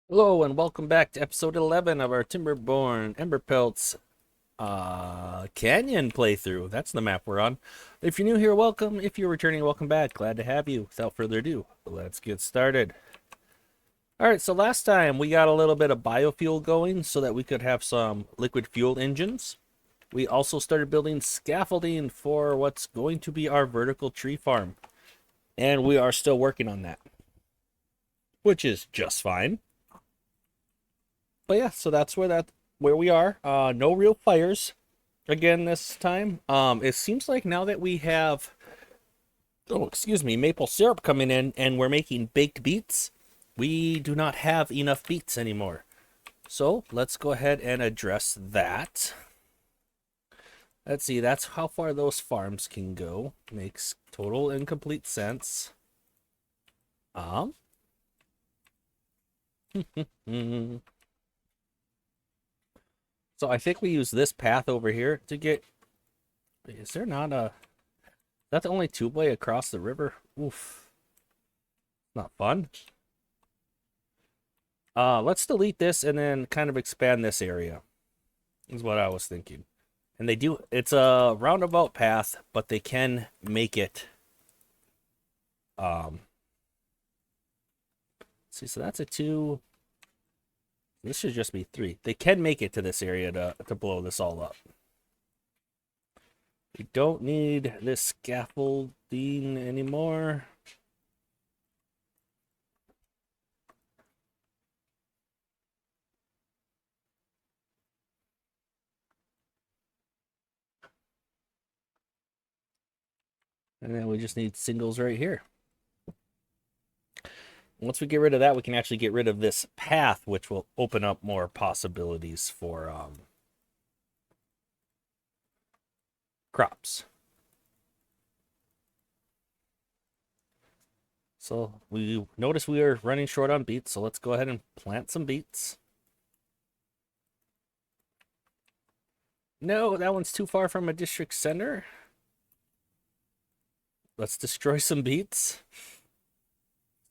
Hello and welcome back to episode 11 of our Timberborn Emberpelts Canyon playthrough. That's the map we're on. If you're new here, welcome. If you're returning, welcome back. Glad to have you. Without further ado, let's get started. Alright, so last time we got a little bit of biofuel going so that we could have some liquid fuel engines. We also started building scaffolding for what's going to be our vertical tree farm. And we are still working on that, which is just fine. But yeah, so that's where we are. No real fires again this time. It seems like now that we have maple syrup coming in and we're making baked beets, we do not have enough beets anymore. So let's go ahead and address that. Let's see, that's how far those farms can go. Makes total and complete sense. So I think we use this path over here to get. Is there not a? That's the only two-way across the river. Oof, not fun. Let's delete this and then kind of expand this area. Is what I was thinking. And they do. It's a roundabout path, but they can make it. Let's see, so that's a 2. This should just be 3. They can make it to this area to blow this all up. We don't need this scaffolding anymore. And then we just need singles right here. Once we get rid of that, we can actually get rid of this path, which will open up more possibilities for crops. So we notice we are running short on beets, so let's go ahead and plant some beets. No, that one's too far from a district center. Let's destroy some beets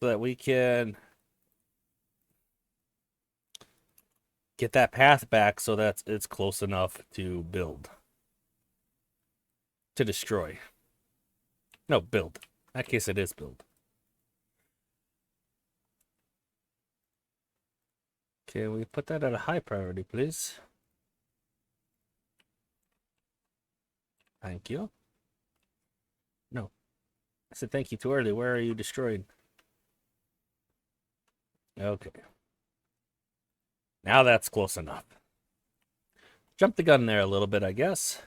so that we can get that path back so that it's close enough to build. To destroy. No, build. In that case, it is build. Can we put that at a high priority, please? Thank you. No. I said thank you too early. Where are you destroying? Okay. Now that's close enough. Jump the gun there a little bit, I guess.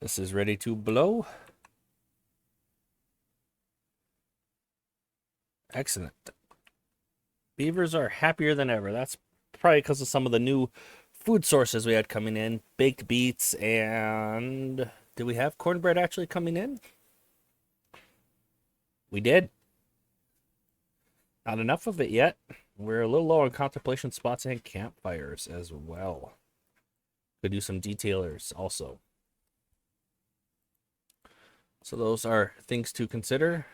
This is ready to blow. Excellent. Beavers are happier than ever. That's probably because of some of the new food sources we had coming in. Baked beets and... Did we have cornbread actually coming in? We did. Not enough of it yet. We're a little low on contemplation spots and campfires as well. Could do some detailers also. So those are things to consider.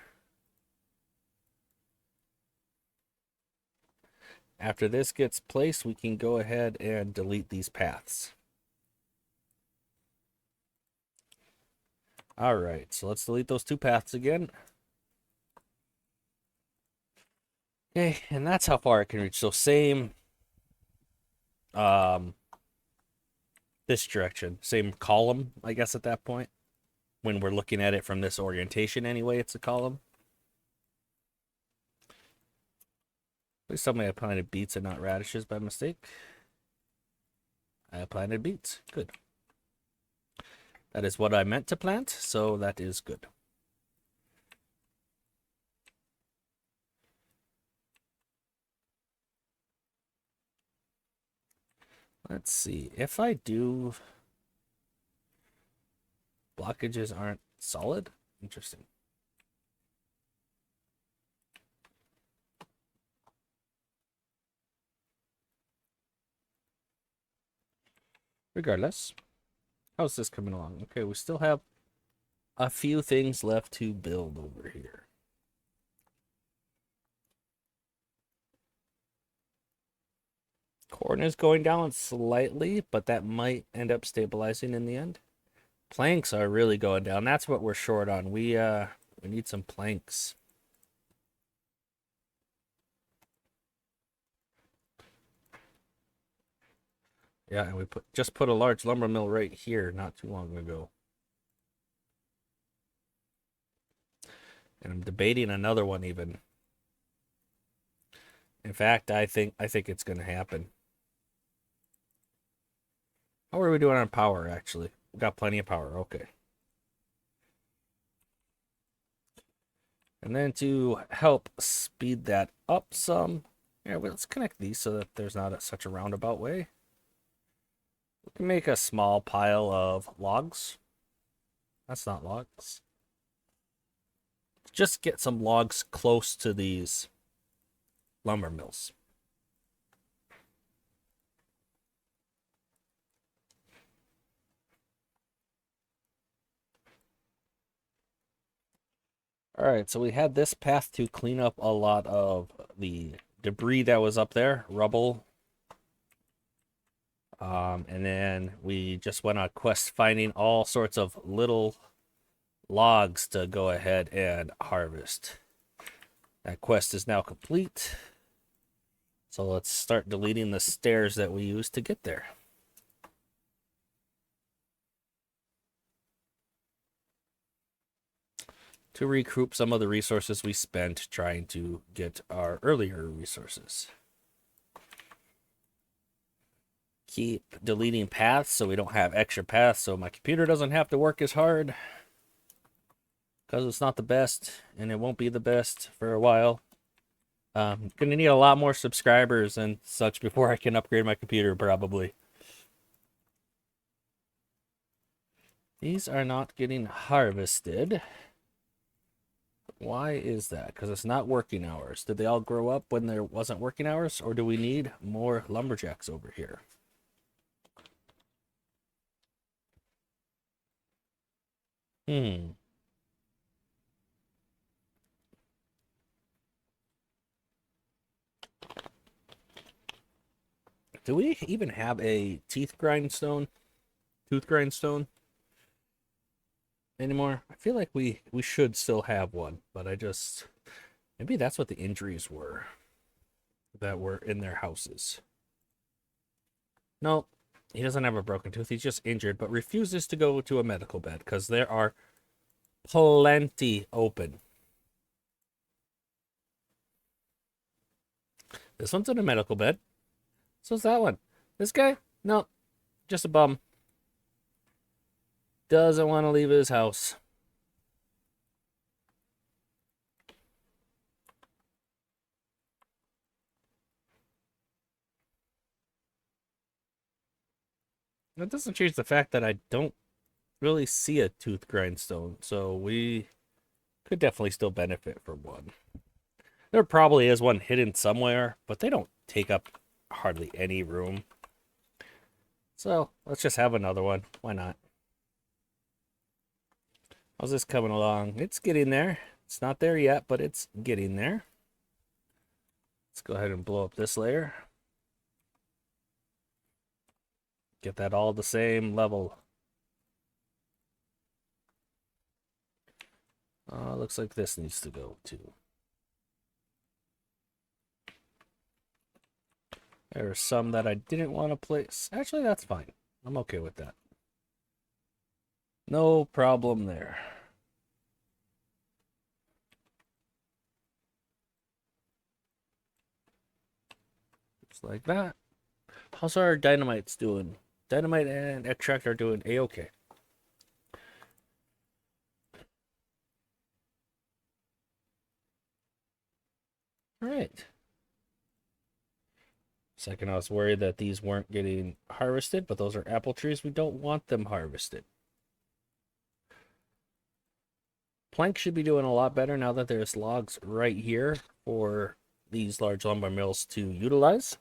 After this gets placed, we can go ahead and delete these paths. All right, so let's delete those 2 paths again. Okay, and that's how far it can reach. So same, this direction, same column, I guess at that point. When we're looking at it from this orientation anyway, it's a column. Please tell me I planted beets and not radishes by mistake. I planted beets. Good. That is what I meant to plant, so that is good. Let's see. If I do... Blockages aren't solid? Interesting. Regardless. How's this coming along? Okay, we still have a few things left to build over here. Corn is going down slightly, but that might end up stabilizing in the end. Planks are really going down. That's what we're short on. We need some planks. Yeah, and we just put a large lumber mill right here not too long ago. And I'm debating another one even. In fact, I think it's going to happen. How are we doing on power, actually? We got plenty of power. Okay. And then to help speed that up some, yeah, well, let's connect these so that there's not such a roundabout way. We can make a small pile of logs. That's not logs. Just get some logs close to these lumber mills. All right, so we had this path to clean up a lot of the debris that was up there, rubble. And then we just went on a quest finding all sorts of little logs to go ahead and harvest. That quest is now complete. So let's start deleting the stairs that we used to get there. To recoup some of the resources we spent trying to get our earlier resources. Keep deleting paths so we don't have extra paths so my computer doesn't have to work as hard. Because it's not the best, and it won't be the best for a while. I'm going to need a lot more subscribers and such before I can upgrade my computer, probably. These are not getting harvested. Why is that? Because it's not working hours. Did they all grow up when there wasn't working hours? Or do we need more lumberjacks over here? Do we even have a tooth grindstone anymore? I feel like we should still have one, but maybe that's what the injuries were that were in their houses. No, he doesn't have a broken tooth. He's just injured, but refuses to go to a medical bed because there are plenty open. This one's in a medical bed. So's that one. This guy? No, just a bum. Doesn't want to leave his house. That doesn't change the fact that I don't really see a tooth grindstone, so we could definitely still benefit from one. There probably is one hidden somewhere, but they don't take up hardly any room. So let's just have another one. Why not? How's this coming along? It's getting there. It's not there yet, but it's getting there. Let's go ahead and blow up this layer. Get that all the same level. Looks like this needs to go too. There are some that I didn't want to place. Actually, that's fine. I'm okay with that. No problem there. Just like that. How's our dynamites doing? Dynamite and extract are doing a-okay. All right. Second, I was worried that these weren't getting harvested, but those are apple trees. We don't want them harvested. Plank should be doing a lot better now that there's logs right here for these large lumber mills to utilize.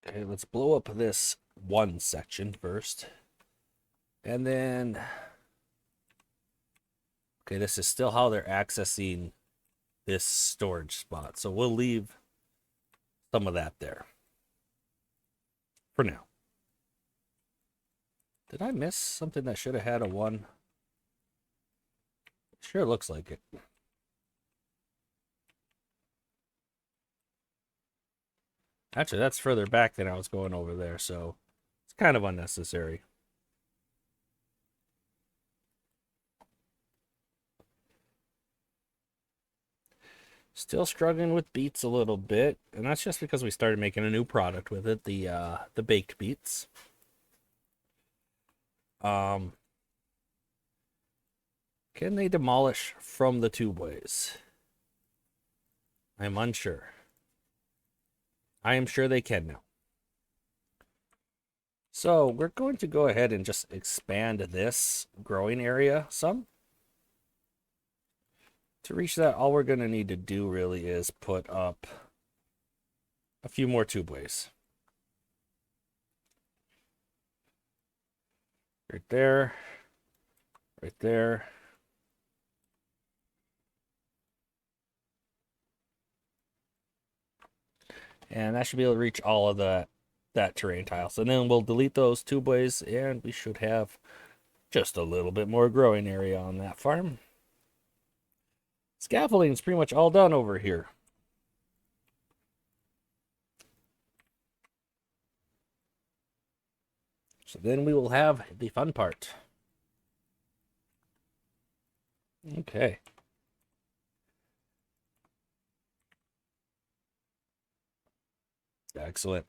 Okay, let's blow up this one section first. And then, okay, this is still how they're accessing this storage spot. So we'll leave some of that there for now. Did I miss something that should have had a 1? Sure looks like it. Actually, that's further back than I was going over there, so it's kind of unnecessary. Still struggling with beets a little bit, and that's just because we started making a new product with it, the baked beets. Can they demolish from the tubeways? I'm unsure. I am sure they can now. So we're going to go ahead and just expand this growing area some. To reach that, all we're going to need to do really is put up a few more tubeways. Right there. Right there. And that should be able to reach all of that terrain tile. So then we'll delete those tubeways, and we should have just a little bit more growing area on that farm. Scaffolding is pretty much all done over here. So then we will have the fun part. Okay. Excellent.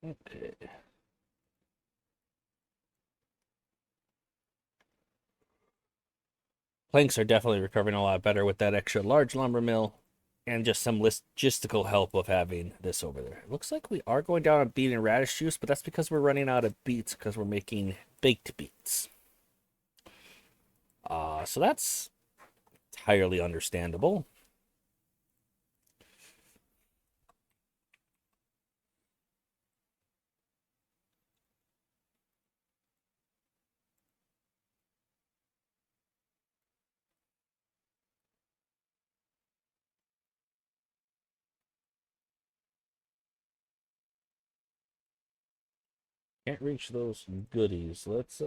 Okay. Planks are definitely recovering a lot better with that extra large lumber mill and just some logistical help of having this over there. It looks like we are going down on beet and radish juice, but that's because we're running out of beets because we're making baked beets. So that's entirely understandable. Can't reach those goodies. Let's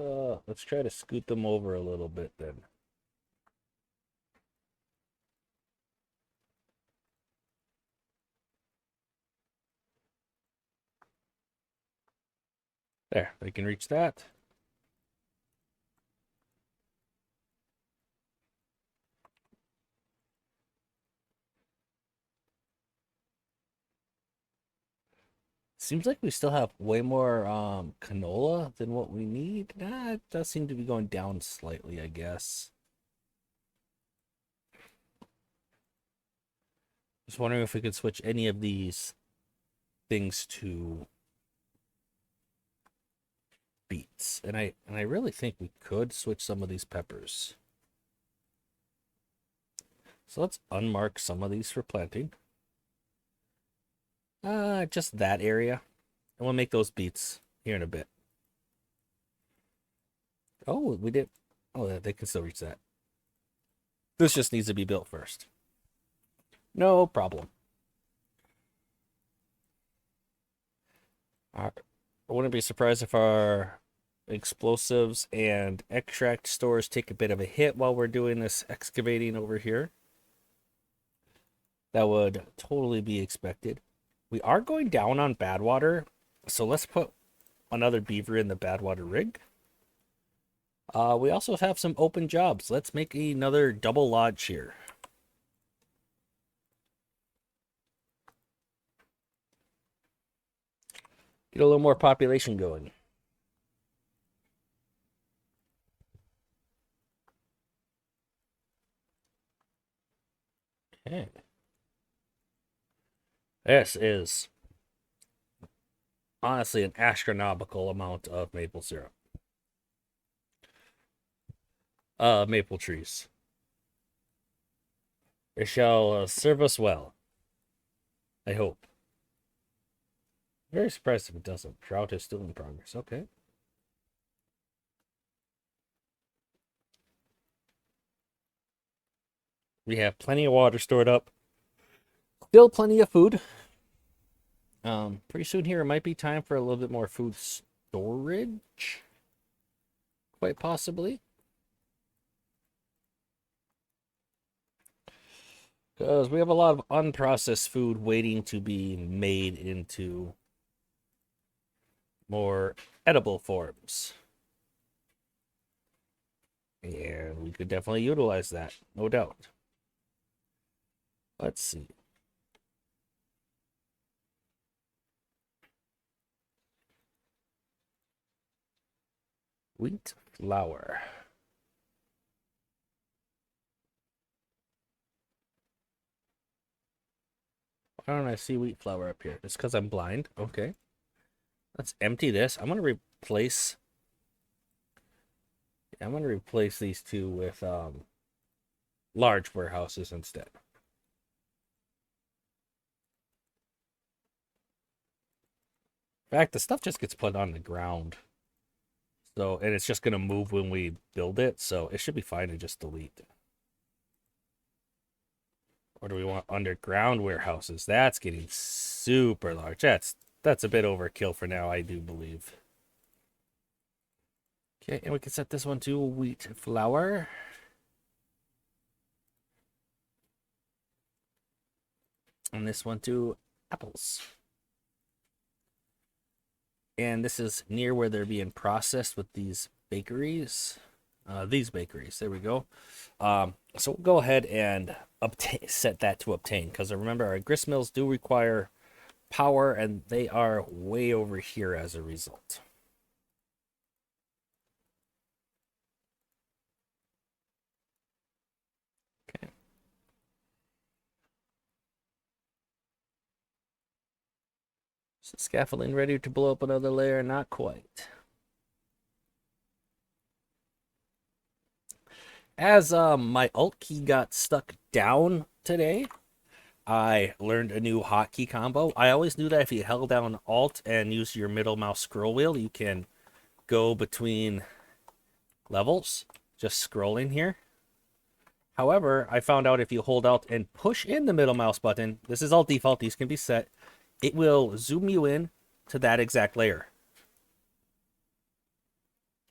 try to scoot them over a little bit then. There, they can reach that. Seems like we still have way more canola than what we need. Nah, it does seem to be going down slightly, I guess. Just wondering if we could switch any of these things to beets. And I really think we could switch some of these peppers. So let's unmark some of these for planting. Just that area. And we'll make those beets here in a bit. Oh, we did. Oh, they can still reach that. This just needs to be built first. No problem. I wouldn't be surprised if our explosives and extract stores take a bit of a hit while we're doing this excavating over here. That would totally be expected. We are going down on bad water, so let's put another beaver in the bad water rig. We also have some open jobs. Let's make another double lodge here. Get a little more population going. Okay. This is honestly an astronomical amount of maple syrup. Maple trees. It shall serve us well, I hope. Very surprised if it doesn't. Drought is still in progress. Okay. We have plenty of water stored up. Still plenty of food. Pretty soon here it might be time for a little bit more food storage. Quite possibly. Because we have a lot of unprocessed food waiting to be made into more edible forms. And we could definitely utilize that, no doubt. Let's see. Wheat flour. Why don't I see wheat flour up here? It's because I'm blind. Okay. Let's empty this. I'm going to replace these two with large warehouses instead. In fact, the stuff just gets put on the ground. So, and it's just going to move when we build it, so it should be fine to just delete. Or do we want underground warehouses? That's getting super large. That's a bit overkill for now, I do believe. Okay, and we can set this one to wheat flour. And this one to apples. And this is near where they're being processed with these bakeries. There we go. So we'll go ahead and set that to obtain, because remember our grist mills do require power, and they are way over here as a result. Okay. So scaffolding ready to blow up another layer? Not quite. As my alt key got stuck down today, I learned a new hotkey combo. I always knew that if you held down alt and use your middle mouse scroll wheel, you can go between levels, just scrolling here. However, I found out if you hold out and push in the middle mouse button, this is all default, these can be set, it will zoom you in to that exact layer.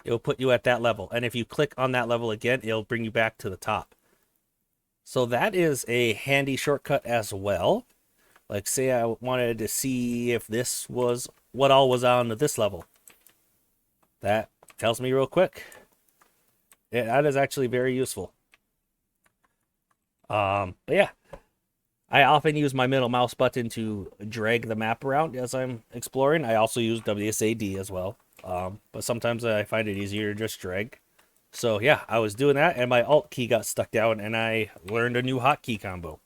It'll put you at that level. And if you click on that level again, it'll bring you back to the top. So that is a handy shortcut as well. Like, say I wanted to see if this was what all was on this level. That tells me real quick. Yeah, that is actually very useful. But yeah, I often use my middle mouse button to drag the map around as I'm exploring. I also use WSAD as well. But sometimes I find it easier to just drag. So yeah, I was doing that, and my alt key got stuck down, and I learned a new hotkey combo.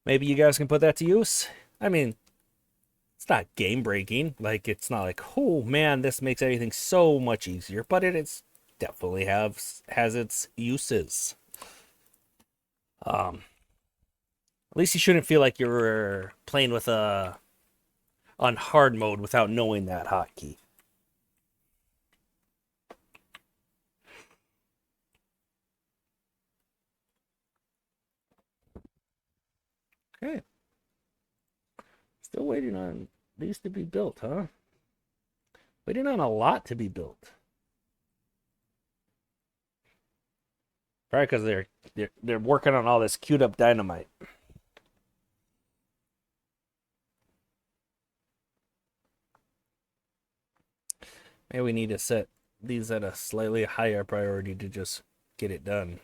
Maybe you guys can put that to use. I mean, it's not game breaking. Like, it's not like, oh man, this makes everything so much easier. But it's definitely has its uses. At least you shouldn't feel like you're playing with on hard mode without knowing that hotkey. Okay. Still waiting on these to be built, huh? Waiting on a lot to be built. Probably because they're working on all this queued up dynamite. Maybe we need to set these at a slightly higher priority to just get it done.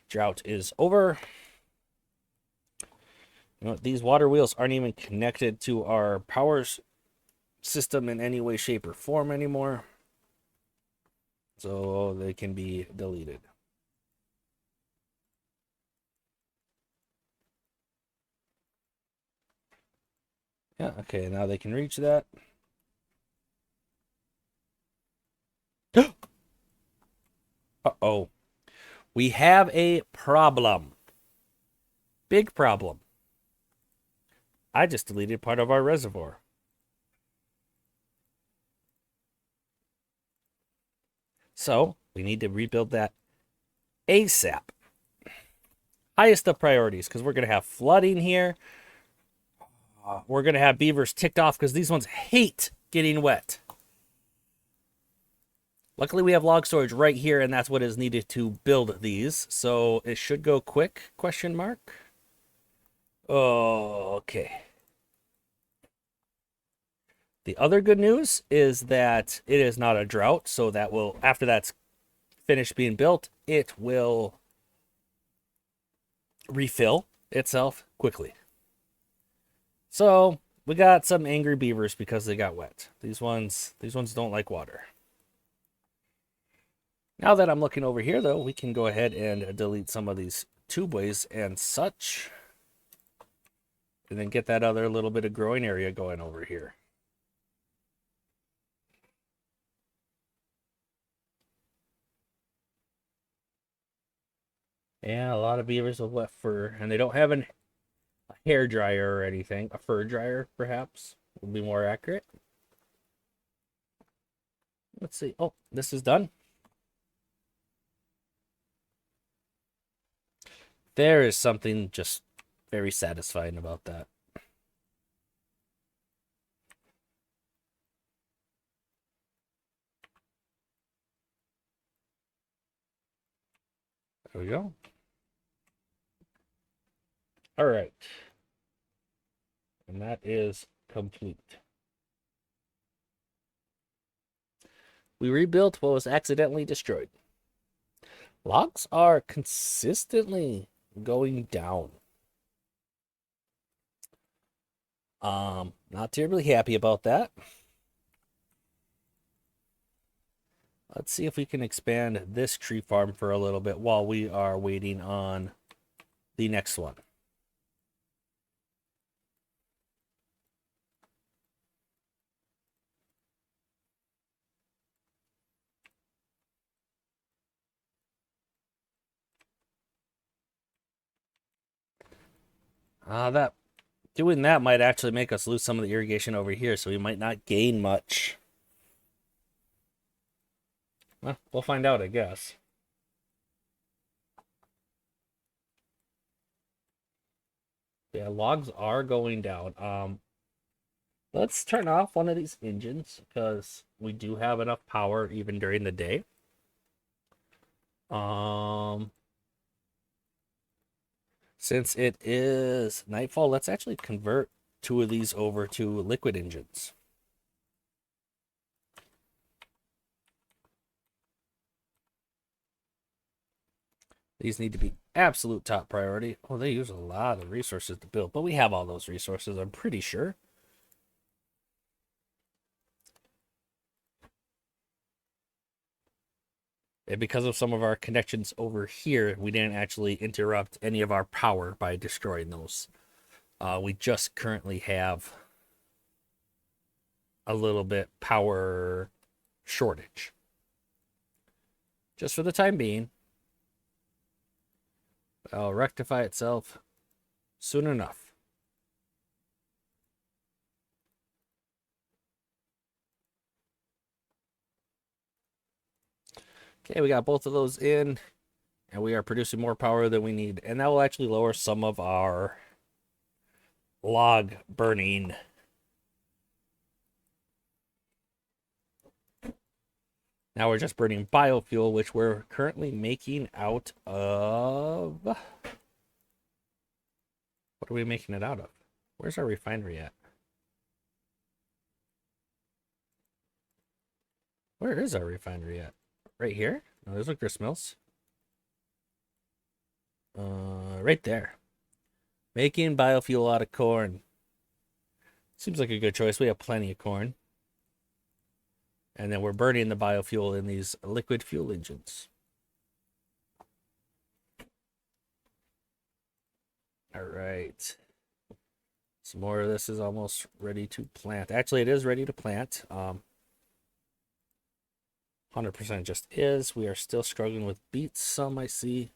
Drought is over. You know, these water wheels aren't even connected to our power system in any way, shape, or form anymore. So they can be deleted. Yeah, okay, now they can reach that. Uh-oh. We have a problem. Big problem. I just deleted part of our reservoir. So, we need to rebuild that ASAP. Highest of priorities, because we're going to have flooding here. We're going to have beavers ticked off because these ones hate getting wet. Luckily, we have log storage right here, and that's what is needed to build these. So it should go quick, question mark. Oh, okay. The other good news is that it is not a drought, so that will, after that's finished being built, it will refill itself quickly. So we got some angry beavers because they got wet. These ones don't like water. Now that I'm looking over here, though, we can go ahead and delete some of these tubeways and such. And then get that other little bit of growing area going over here. Yeah, a lot of beavers with wet fur, and they don't have a hair dryer or anything. A fur dryer, perhaps, would be more accurate. Let's see. Oh, this is done. There is something just very satisfying about that. There we go. All right. And that is complete. We rebuilt what was accidentally destroyed. Logs are consistently going down. Not terribly happy about that. Let's see if we can expand this tree farm for a little bit while we are waiting on the next one. Doing that might actually make us lose some of the irrigation over here, so we might not gain much. Well, we'll find out, I guess. Yeah, logs are going down. Let's turn off one of these engines because we do have enough power even during the day. Since it is nightfall, let's actually convert 2 of these over to liquid engines. These need to be absolute top priority. Oh, they use a lot of resources to build, but we have all those resources, I'm pretty sure. And because of some of our connections over here, we didn't actually interrupt any of our power by destroying those. We just currently have a little bit power shortage. Just for the time being. I'll rectify itself soon enough. Okay, we got both of those in, and we are producing more power than we need. And that will actually lower some of our log burning. Now we're just burning biofuel, which we're currently making out of... What are we making it out of? Where's our refinery at? Where is our refinery at? Right here? No, those are grist mills. Right there. Making biofuel out of corn. Seems like a good choice. We have plenty of corn. And then we're burning the biofuel in these liquid fuel engines. All right. Some more of this is almost ready to plant. Actually, it is ready to plant. 100% just is. We are still struggling with beets, some I see.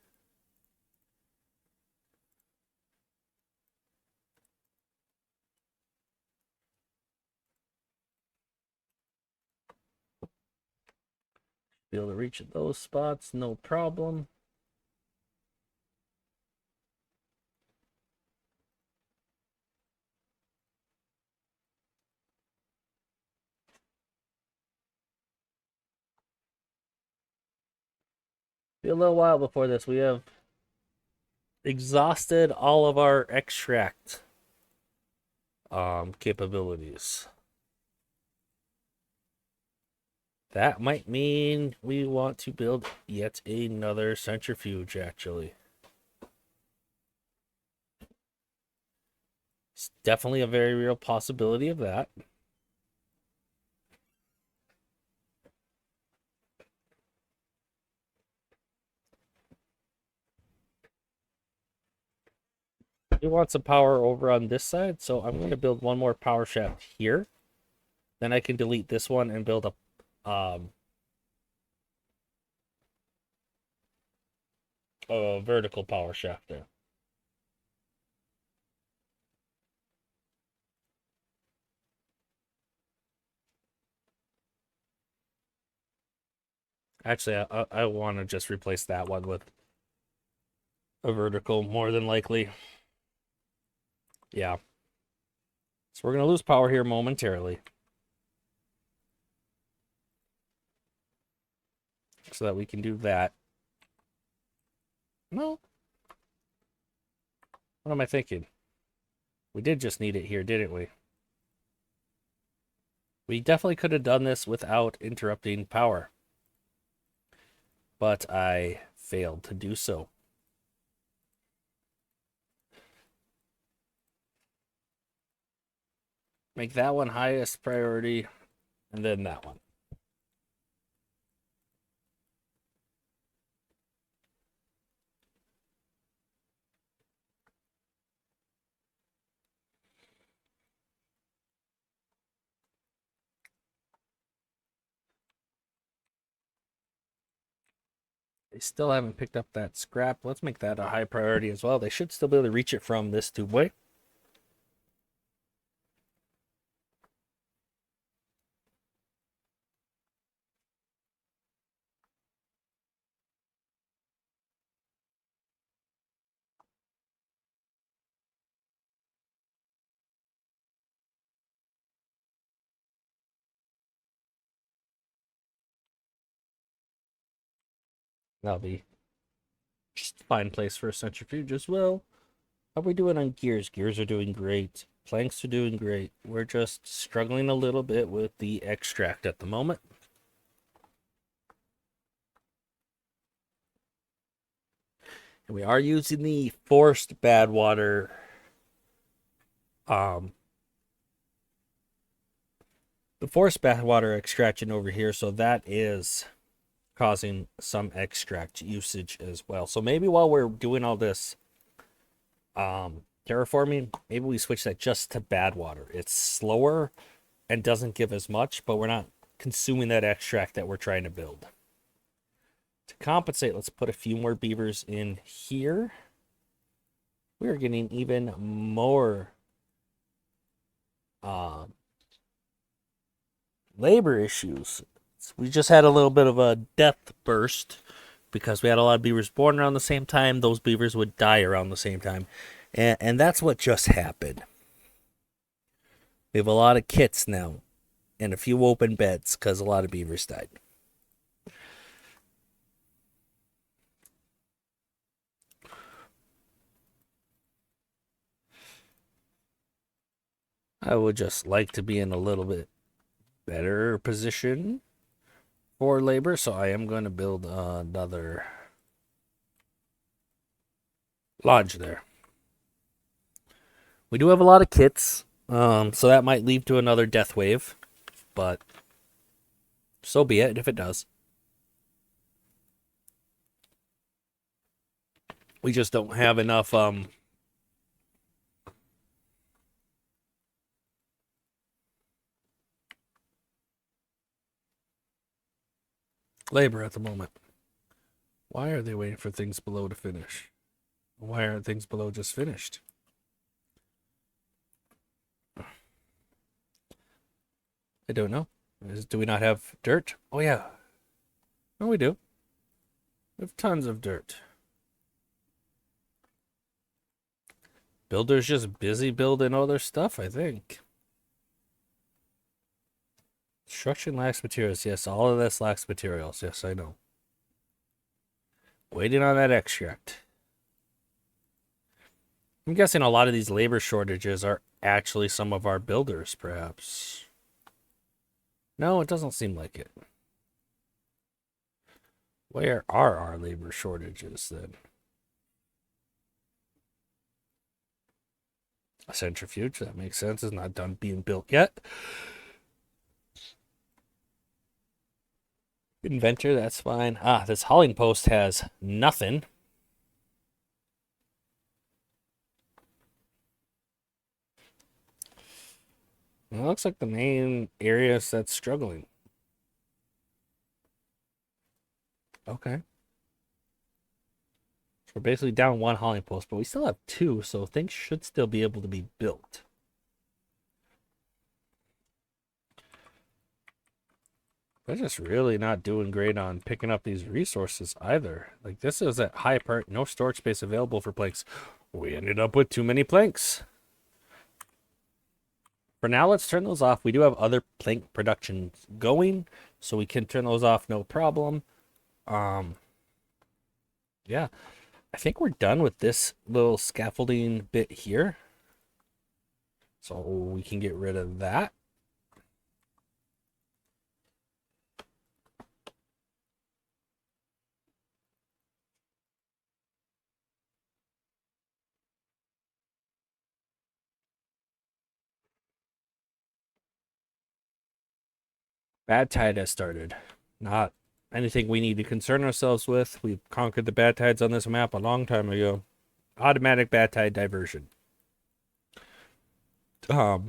Be able to reach those spots, no problem. Be a little while before this. We have exhausted all of our extract capabilities. That might mean we want to build yet another centrifuge, actually. It's definitely a very real possibility of that. We want some power over on this side, so I'm going to build one more power shaft here. Then I can delete this one and build a vertical power shaft there. Actually, I want to just replace that one with a vertical, more than likely. Yeah. So we're going to lose power here momentarily. So that we can do that. No. What am I thinking? We did just need it here, didn't we? We definitely could have done this without interrupting power. But I failed to do so. Make that one highest priority, and then that one. They still haven't picked up that scrap. Let's make that a high priority as well. They should still be able to reach it from this tubeway. That'll be just a fine place for a centrifuge as well. How are we doing on gears? Gears are doing great. Planks are doing great. We're just struggling a little bit with the extract at the moment. And we are using the forced bad water the forced bad water extraction over here, so that is causing some extract usage as well. So maybe while we're doing all this terraforming, maybe we switch that just to bad water. It's slower and doesn't give as much, but we're not consuming that extract that we're trying to build. To compensate, let's put a few more beavers in here. We're getting even more labor issues. We just had a little bit of a death burst because we had a lot of beavers born around the same time. Those beavers would die around the same time. And that's what just happened. We have a lot of kits now and a few open beds because a lot of beavers died. I would just like to be in a little bit better position for labor, so I am going to build another lodge there. We do have a lot of kits, so that might lead to another death wave, but so be it if it does. We just don't have enough labor at the moment. Why are they waiting for things below to finish? Why aren't things below just finished? I don't know. Do we not have dirt? Oh, yeah. No, we do. We have tons of dirt. Builders just busy building other stuff, I think. Construction lacks materials. Yes, all of this lacks materials. Yes, I know. Waiting on that extract. I'm guessing a lot of these labor shortages are actually some of our builders, perhaps. No, it doesn't seem like it. Where are our labor shortages, then? A centrifuge, that makes sense, is not done being built yet. Inventor, that's fine. Ah, this hauling post has nothing. It looks like the main areas that's struggling. Okay. So we're basically down one hauling post, but we still have two, so things should still be able to be built. They're just really not doing great on picking up these resources either. Like, this is at high part, no storage space available for planks. We ended up with too many planks. For now, let's turn those off. We do have other plank production going, so we can turn those off no problem. Yeah, I think we're done with this little scaffolding bit here. So we can get rid of that. Bad tide has started. Not anything we need to concern ourselves with. We've conquered the bad tides on this map a long time ago. Automatic bad tide diversion. I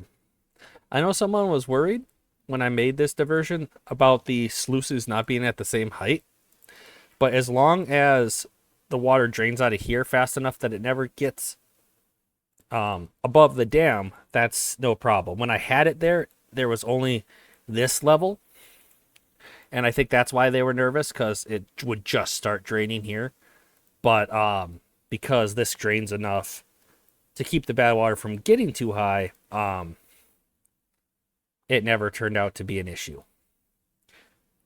know someone was worried when I made this diversion about the sluices not being at the same height. But as long as the water drains out of here fast enough that it never gets above the dam, that's no problem. When I had it there, there was only this level. And I think that's why they were nervous, because it would just start draining here. But because this drains enough to keep the bad water from getting too high, it never turned out to be an issue.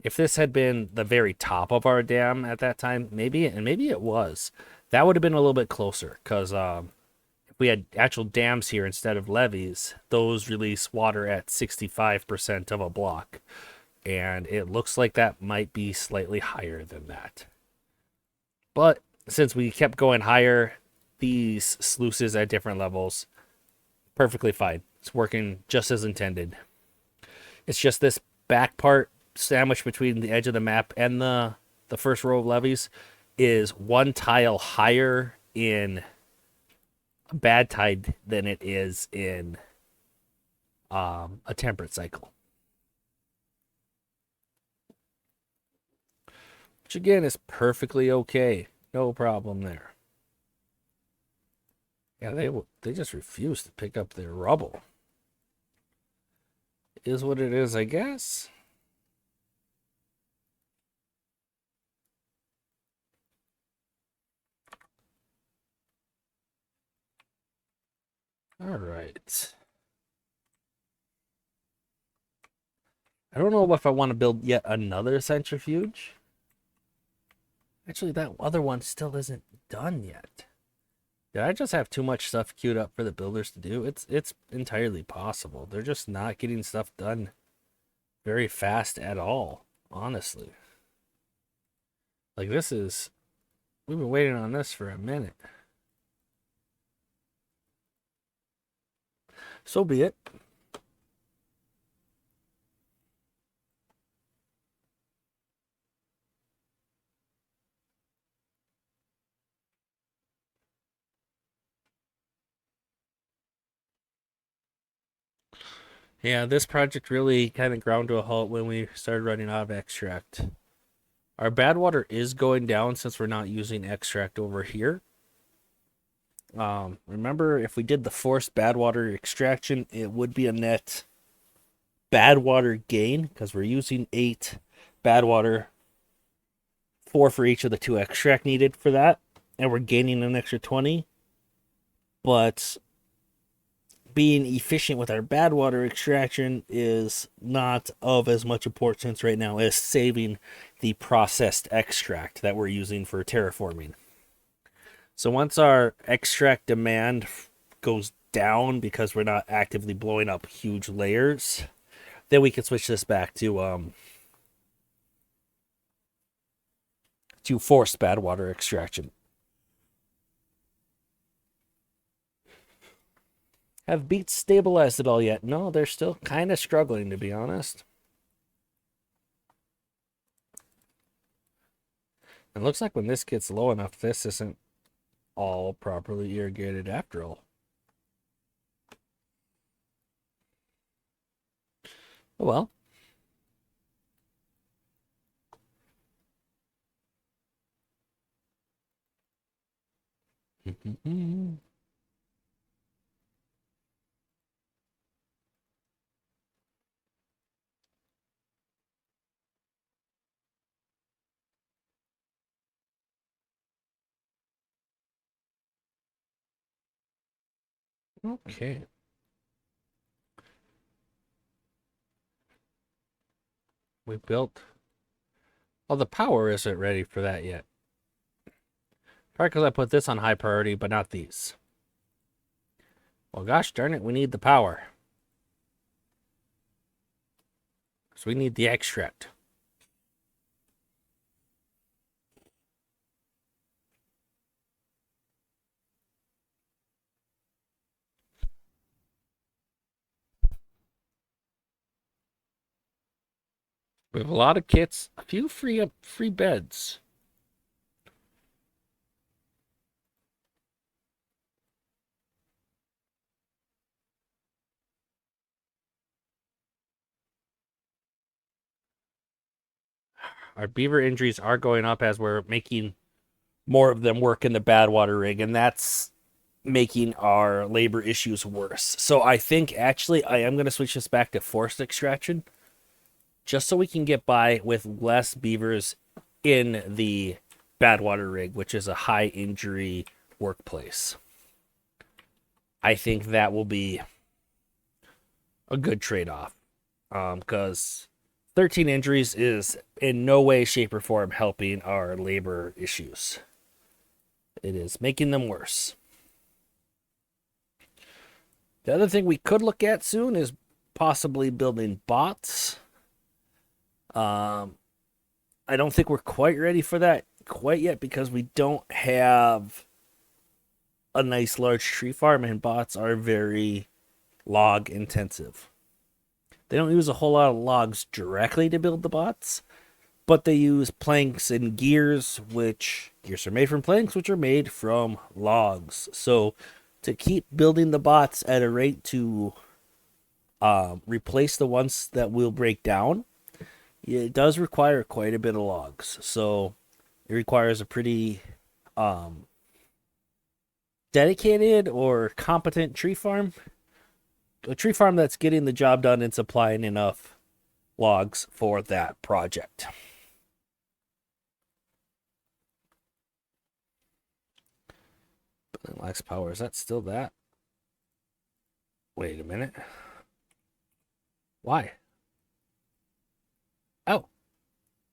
If this had been the very top of our dam at that time, maybe it was, that would have been a little bit closer, because if we had actual dams here instead of levees, those release water at 65% of a block. And it looks like that might be slightly higher than that. But since we kept going higher, these sluices at different levels, perfectly fine. It's working just as intended. It's just this back part sandwiched between the edge of the map and the first row of levees is one tile higher in bad tide than it is in a temperate cycle. Which again is perfectly okay. No problem there. Yeah, they just refuse to pick up their rubble. Is what it is, I guess. All right. I don't know if I want to build yet another centrifuge. Actually, that other one still isn't done yet. Did I just have too much stuff queued up for the builders to do? It's entirely possible. They're just not getting stuff done very fast at all, honestly. Like, this is... We've been waiting on this for a minute. So be it. Yeah, this project really kind of ground to a halt when we started running out of extract. Our bad water is going down since we're not using extract over here. Remember, if we did the forced bad water extraction, it would be a net bad water gain because we're using 8 bad water, 4 for each of the 2 extract needed for that, and we're gaining an extra 20. But being efficient with our bad water extraction is not of as much importance right now as saving the processed extract that we're using for terraforming. So once our extract demand goes down because we're not actively blowing up huge layers, then we can switch this back to forced bad water extraction. Have beets stabilized at all yet? No, they're still kind of struggling, to be honest. It looks like when this gets low enough, this isn't all properly irrigated after all. Oh well. Okay. We built... Oh, the power isn't ready for that yet. Probably because I put this on high priority, but not these. Well, gosh darn it, we need the power. So we need the extract. We have a lot of kits, a few free beds. Our beaver injuries are going up as we're making more of them work in the bad water rig, and that's making our labor issues worse. So I think actually I am going to switch this back to forced extraction just so we can get by with less beavers in the bad water rig, which is a high injury workplace. I think that will be a good trade-off because 13 injuries is in no way, shape, or form helping our labor issues. It is making them worse. The other thing we could look at soon is possibly building bots. I don't think we're quite ready for that quite yet because we don't have a nice large tree farm, and bots are very log intensive. They don't use a whole lot of logs directly to build the bots, but they use planks and gears, which gears are made from planks, which are made from logs. So to keep building the bots at a rate to replace the ones that will break down, it does require quite a bit of logs. So it requires a pretty dedicated or competent tree farm. A tree farm that's getting the job done and supplying enough logs for that project. But it lacks power. Is that still that? Wait a minute. Why? Oh,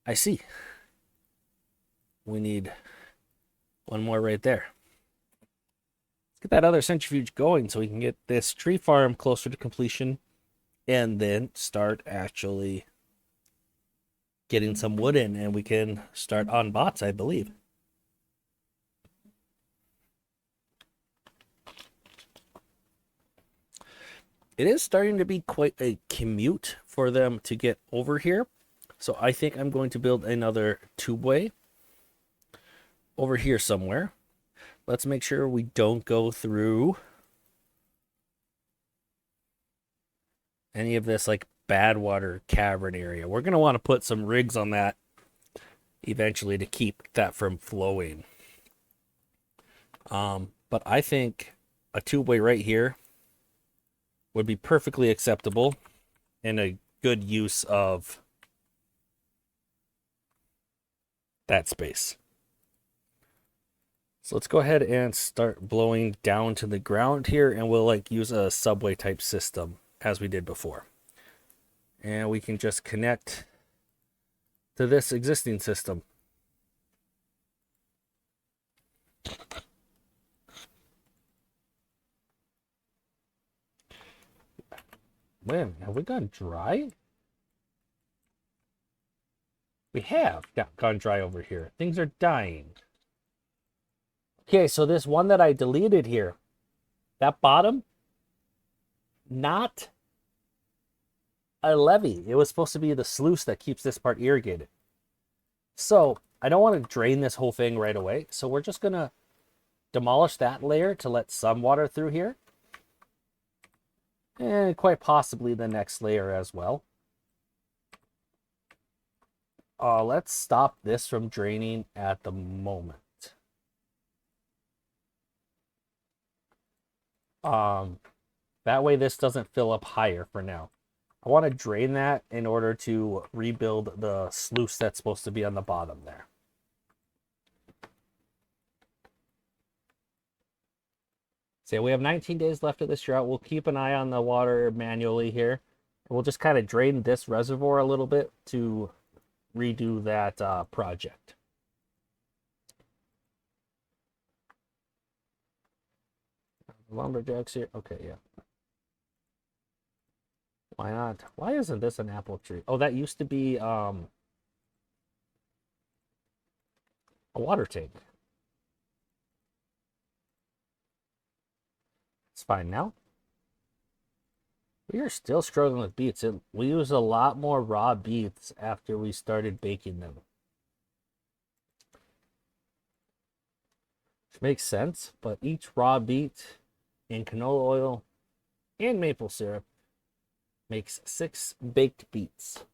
I see. We need one more right there. Let's get that other centrifuge going so we can get this tree farm closer to completion and then start actually getting some wood in, and we can start on bots, I believe. It is starting to be quite a commute for them to get over here. So I think I'm going to build another tubeway over here somewhere. Let's make sure we don't go through any of this like bad water cavern area. We're going to want to put some rigs on that eventually to keep that from flowing. But I think a two-way right here would be perfectly acceptable and a good use of that space. So let's go ahead and start blowing down to the ground here, and we'll like use a subway type system as we did before. And we can just connect to this existing system. Man, have we gone dry? We have gone dry over here. Things are dying. Okay, so this one that I deleted here, that bottom, not a levee. It was supposed to be the sluice that keeps this part irrigated. So I don't want to drain this whole thing right away. So we're just going to demolish that layer to let some water through here. And quite possibly the next layer as well. Let's stop this from draining at the moment. That way this doesn't fill up higher for now. I want to drain that in order to rebuild the sluice that's supposed to be on the bottom there. So we have 19 days left of this drought. We'll keep an eye on the water manually here. We'll just kind of drain this reservoir a little bit to redo that project. Lumberjacks here. Okay, yeah. Why not? Why isn't this an apple tree? Oh, that used to be a water tank. It's fine now. We are still struggling with beets. We use a lot more raw beets after we started baking them. Which makes sense, but each raw beet in canola oil and maple syrup makes 6 baked beets.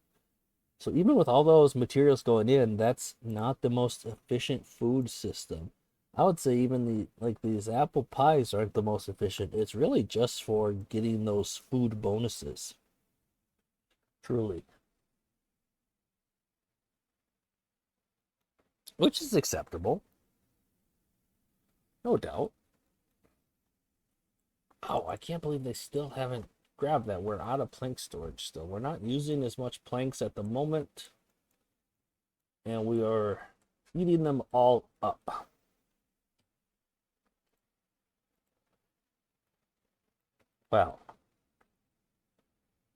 So even with all those materials going in, that's not the most efficient food system. I would say even these apple pies aren't the most efficient. It's really just for getting those food bonuses. Truly. Which is acceptable. No doubt. Oh, I can't believe they still haven't grabbed that. We're out of plank storage still. We're not using as much planks at the moment. And we are eating them all up. Well,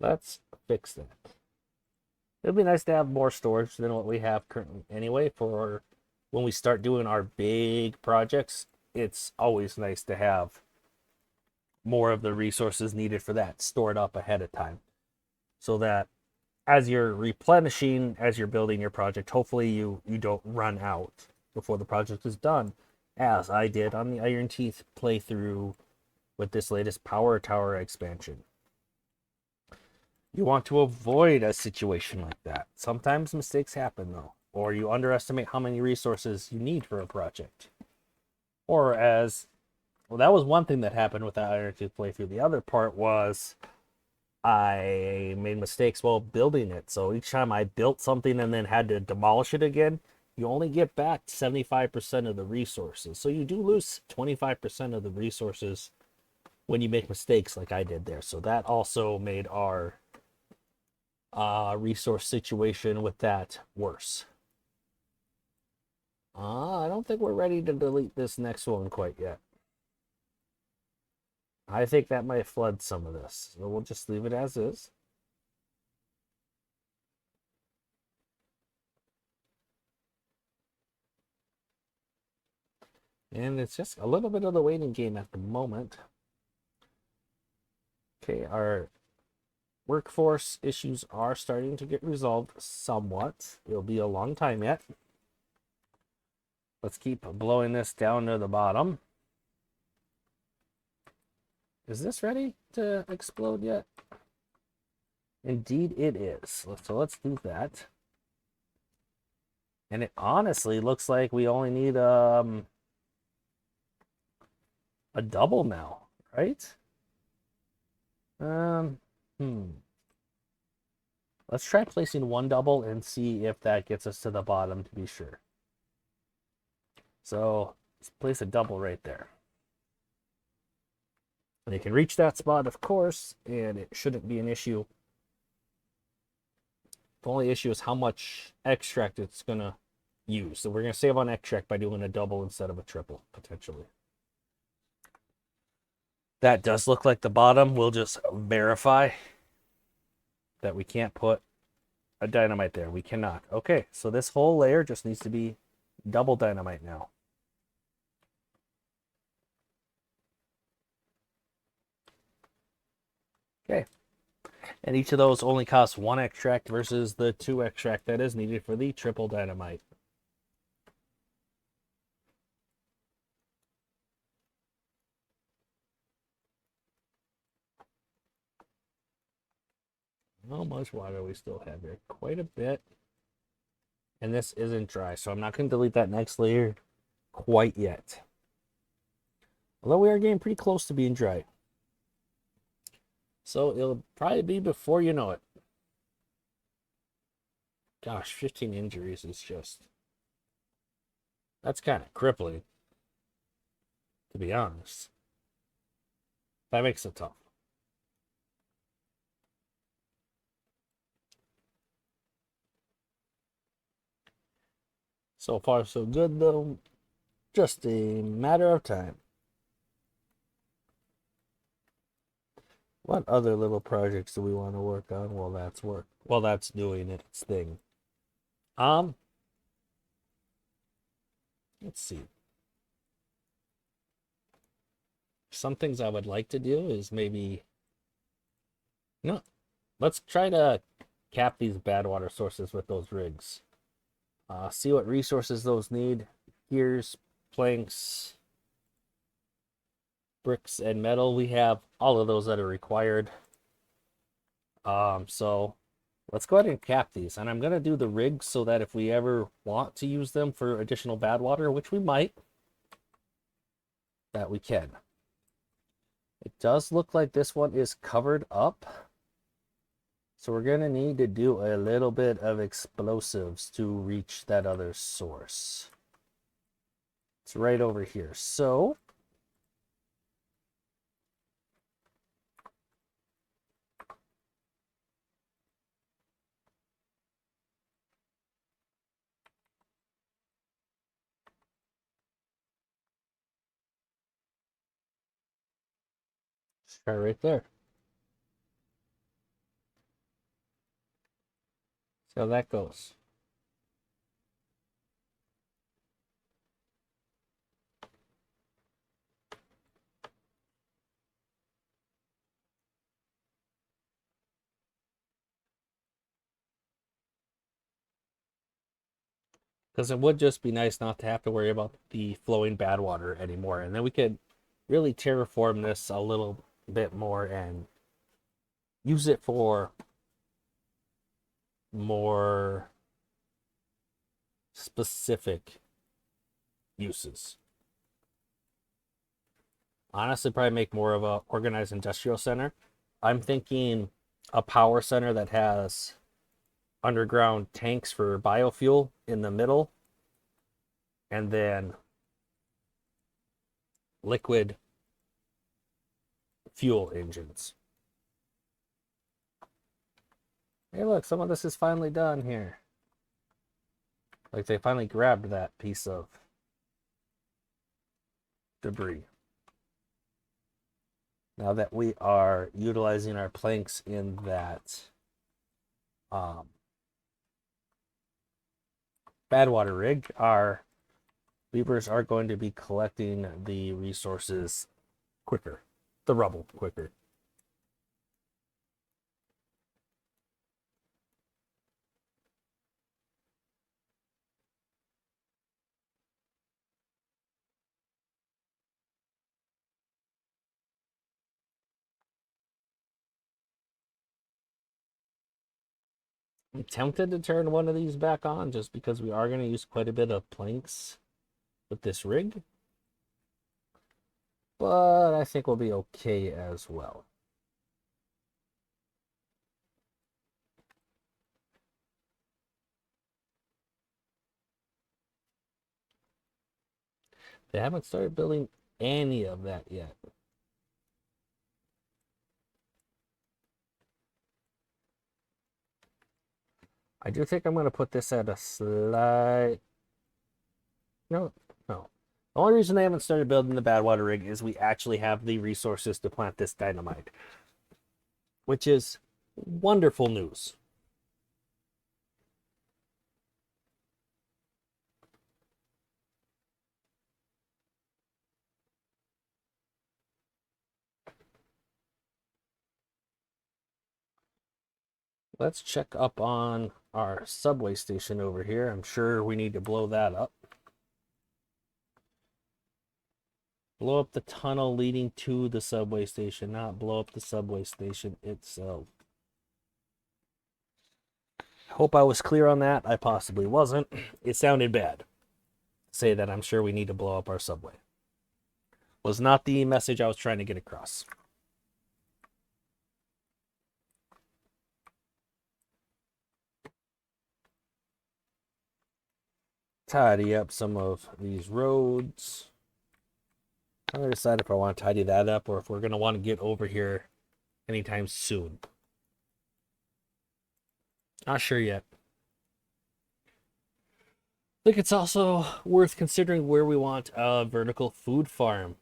let's fix that. It'd be nice to have more storage than what we have currently anyway for when we start doing our big projects. It's always nice to have more of the resources needed for that stored up ahead of time, so that as you're replenishing, as you're building your project, hopefully you don't run out before the project is done, as I did on the Iron Teeth playthrough with this latest Power Tower expansion. You want to avoid a situation like that. Sometimes mistakes happen though, or you underestimate how many resources you need for a project. Or well, that was one thing that happened with that Iron Tooth playthrough. The other part was I made mistakes while building it. So each time I built something and then had to demolish it again, you only get back 75% of the resources. So you do lose 25% of the resources when you make mistakes like I did there. So that also made our resource situation with that worse. I don't think we're ready to delete this next one quite yet. I think that might flood some of this. So we'll just leave it as is. And it's just a little bit of the waiting game at the moment. Okay, our workforce issues are starting to get resolved somewhat. It'll be a long time yet. Let's keep blowing this down to the bottom. Is this ready to explode yet? Indeed it is. So let's do that. And it honestly looks like we only need a double now, right? Um, hmm. Let's try placing one double and see if that gets us to the bottom to be sure. So let's place a double right there. And you can reach that spot, of course, and it shouldn't be an issue. The only issue is how much extract it's going to use. So we're going to save on extract by doing a double instead of a triple, potentially. That does look like the bottom. We'll just verify that we can't put a dynamite there. We cannot. Okay, so this whole layer just needs to be double dynamite now. Okay. And each of those only costs one extract versus the 2 extract that is needed for the triple dynamite. How much water we still have here? Quite a bit. And this isn't dry, so I'm not going to delete that next layer quite yet. Although we are getting pretty close to being dry. So it'll probably be before you know it. Gosh, 15 injuries is just... That's kind of crippling, to be honest. That makes it tough. So far, so good, though. Just a matter of time. What other little projects do we want to work on while that's doing its thing? Let's see. Some things I would like to do is maybe... No, let's try to cap these bad water sources with those rigs. See what resources those need. Gears, planks, bricks, and metal. We have all of those that are required. So let's go ahead and cap these. And I'm going to do the rigs so that if we ever want to use them for additional bad water, which we might, that we can. It does look like this one is covered up. So we're going to need to do a little bit of explosives to reach that other source. It's right over here. So try right there. See how that goes. Because it would just be nice not to have to worry about the flowing bad water anymore. And then we could really terraform this a little bit more and use it for more specific uses. Honestly, probably make more of a organized industrial center. I'm thinking a power center that has underground tanks for biofuel in the middle, and then liquid fuel engines. Hey, look, some of this is finally done here. Like they finally grabbed that piece of debris. Now that we are utilizing our planks in that bad water rig, our beavers are going to be collecting the resources quicker, the rubble quicker. I'm tempted to turn one of these back on just because we are going to use quite a bit of planks with this rig. But I think we'll be okay as well. They haven't started building any of that yet. I do think I'm going to put this at a slight... No. The only reason they haven't started building the Badwater rig is we actually have the resources to plant this dynamite, which is wonderful news. Let's check up on our subway station over here. I'm sure we need to blow that up. Blow up the tunnel leading to the subway station, not blow up the subway station itself. Hope I was clear on that. I possibly wasn't. It sounded bad. Say that I'm sure we need to blow up our subway. Was not the message I was trying to get across. Tidy up some of these roads. I'm going to decide if I want to tidy that up or if we're going to want to get over here anytime soon. Not sure yet. I think it's also worth considering where we want a vertical food farm.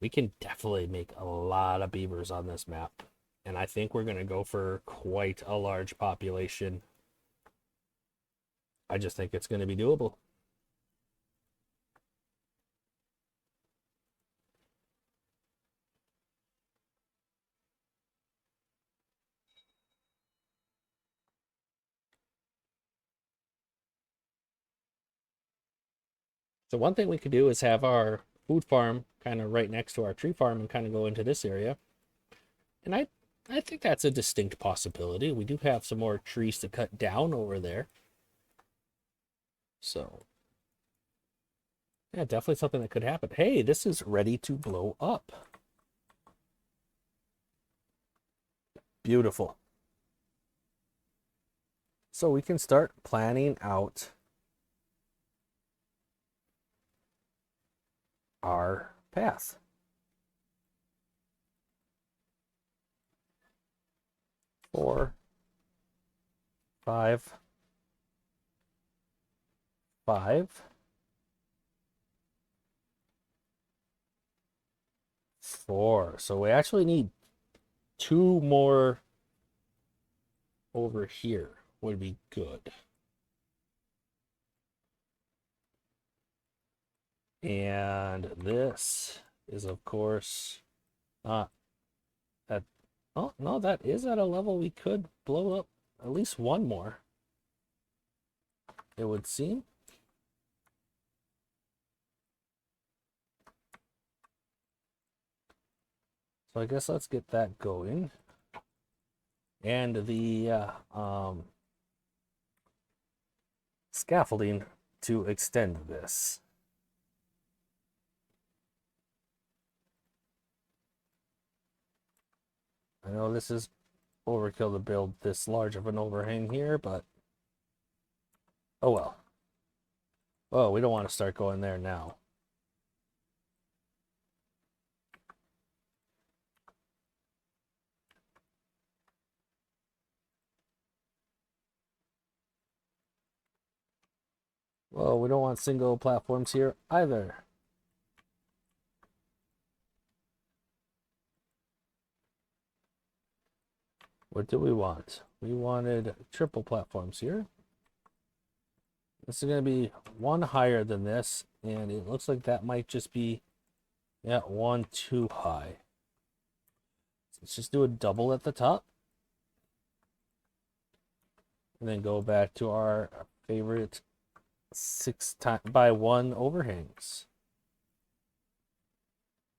We can definitely make a lot of beavers on this map. And I think we're going to go for quite a large population. I just think it's going to be doable. So one thing we could do is have our food farm kind of right next to our tree farm and kind of go into this area. And I think that's a distinct possibility. We do have some more trees to cut down over there. So, yeah, definitely something that could happen. Hey, this is ready to blow up. Beautiful. So we can start planning out our path. Four, 5, 5, 4. So we actually need 2 more over here would be good. And this is, of course, not at... Oh, no, that is at a level we could blow up at least 1 more, it would seem. So I guess let's get that going. And the scaffolding to extend this. I know this is overkill to build this large of an overhang here, but oh well. Oh, we don't want to start going there now. Well, we don't want single platforms here either. What do we want? We wanted triple platforms here. This is going to be 1 higher than this, and it looks like that might just be, yeah, 1 too high. Let's just do a double at the top. And then go back to our favorite 6x1 overhangs.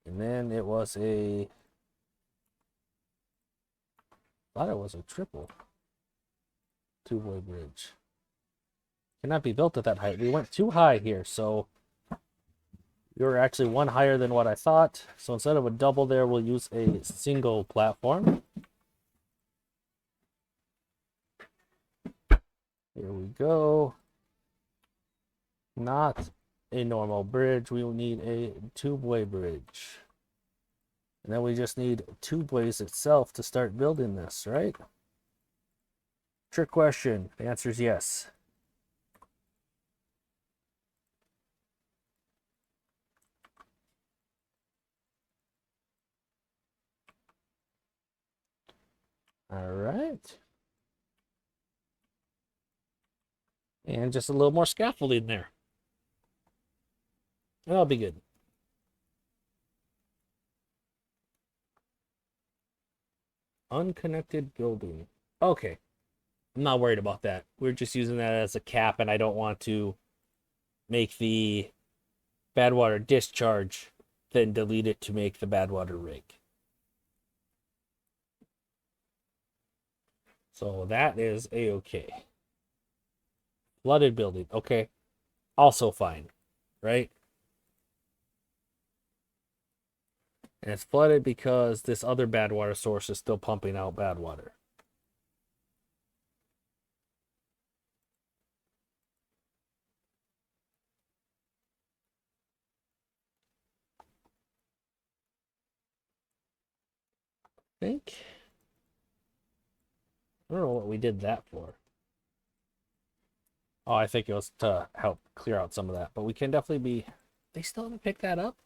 And then it was thought it was a triple. two-way bridge. Cannot be built at that height. We went too high here, so we were actually one higher than what I thought. So instead of a double there, we'll use a single platform. Here we go. Not a normal bridge. We will need a two-way bridge. And then we just need two-ways itself to start building this, right? Trick question. The answer is yes. All right. And just a little more scaffolding there. That'll be good. Unconnected building. Okay. I'm not worried about that. We're just using that as a cap, and I don't want to make the bad water discharge, then delete it to make the bad water rig. So that is a-okay. Flooded building. Okay. Also fine. Right? And it's flooded because this other bad water source is still pumping out bad water. I think. I don't know what we did that for. Oh, I think it was to help clear out some of that. But we can definitely be... They still haven't picked that up?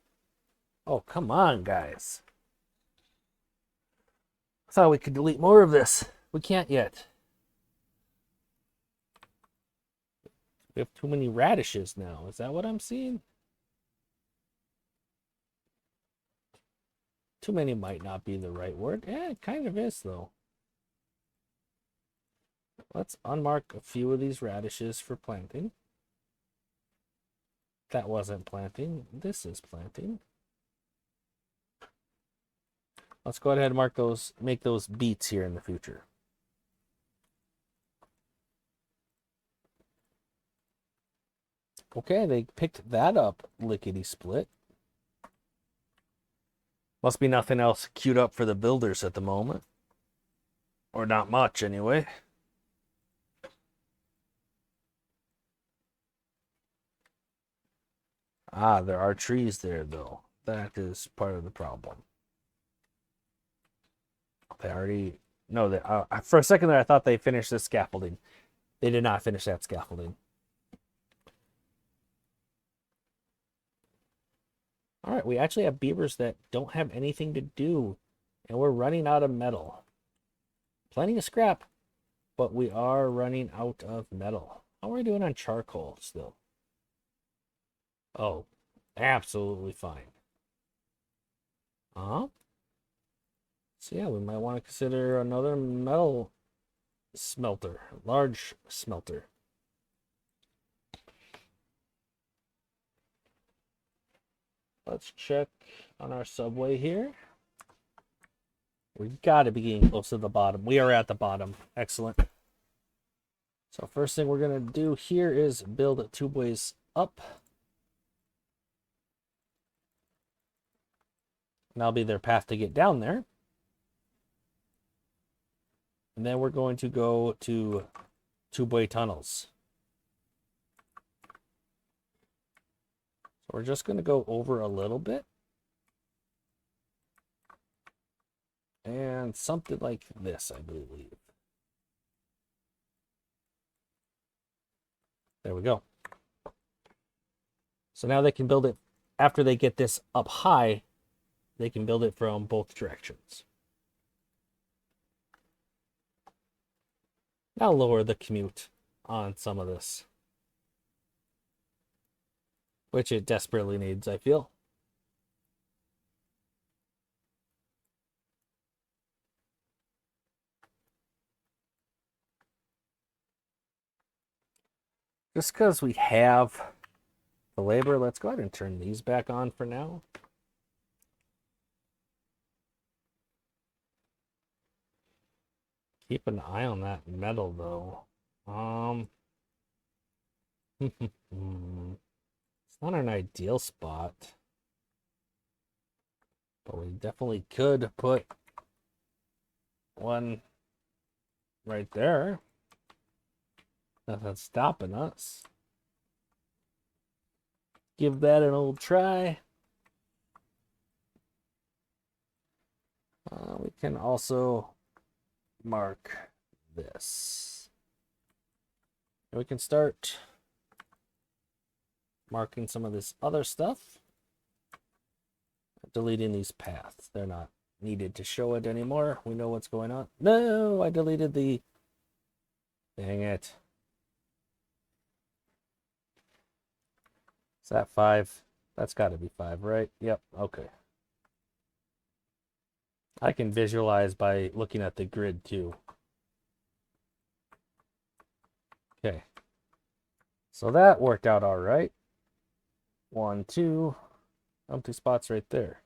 Oh, come on, guys. I thought we could delete more of this. We can't yet. We have too many radishes now. Is that what I'm seeing? Too many might not be the right word. Yeah, it kind of is, though. Let's unmark a few of these radishes for planting. That wasn't planting. This is planting. Let's go ahead and mark those, make those beets here in the future. Okay, they picked that up, lickety-split. Must be nothing else queued up for the builders at the moment. Or not much, anyway. Ah, there are trees there, though. That is part of the problem. They already... No, they, for a second there, I thought they finished the scaffolding. They did not finish that scaffolding. All right, we actually have beavers that don't have anything to do, and we're running out of metal. Plenty of scrap, but we are running out of metal. How are we doing on charcoal still? Oh, absolutely fine. So yeah, we might want to consider another metal smelter, large smelter. Let's check on our subway here. We got to be getting close to the bottom. We are at the bottom. Excellent. So first thing we're going to do here is build two ways up. And that'll be their path to get down there. And then we're going to go to two-way tunnels. So we're just going to go over a little bit. And something like this, I believe. There we go. So now they can build it, after they get this up high, they can build it from both directions. Now lower the commute on some of this, which it desperately needs, I feel. Just because we have the labor, let's go ahead and turn these back on for now. Keep an eye on that metal, though. It's not an ideal spot, but we definitely could put one right there. Nothing's stopping us. Give that an old try. We can also mark this. And we can start marking some of this other stuff. Deleting these paths. They're not needed to show it anymore. We know what's going on. No, I deleted the... Dang it. Is that 5? That's got to be 5, right? Yep, okay. I can visualize by looking at the grid too. Okay. So that worked out all right. 1, 2, empty spots right there.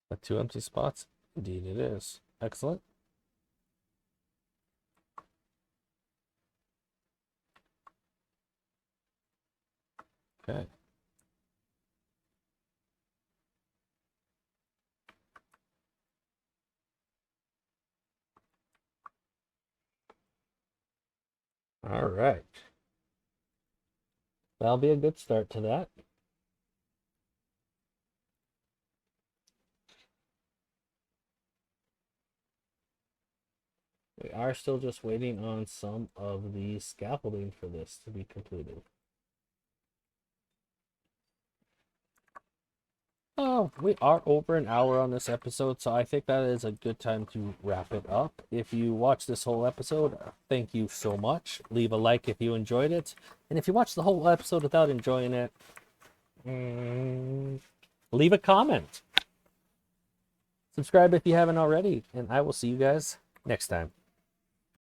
But 2 empty spots? Indeed it is. Excellent. Okay. All right. That'll be a good start to that. We are still just waiting on some of the scaffolding for this to be completed. Oh, we are over an hour on this episode, so I think that is a good time to wrap it up. If you watched this whole episode, thank you so much. Leave a like if you enjoyed it. And if you watched the whole episode without enjoying it, leave a comment. Subscribe if you haven't already, and I will see you guys next time.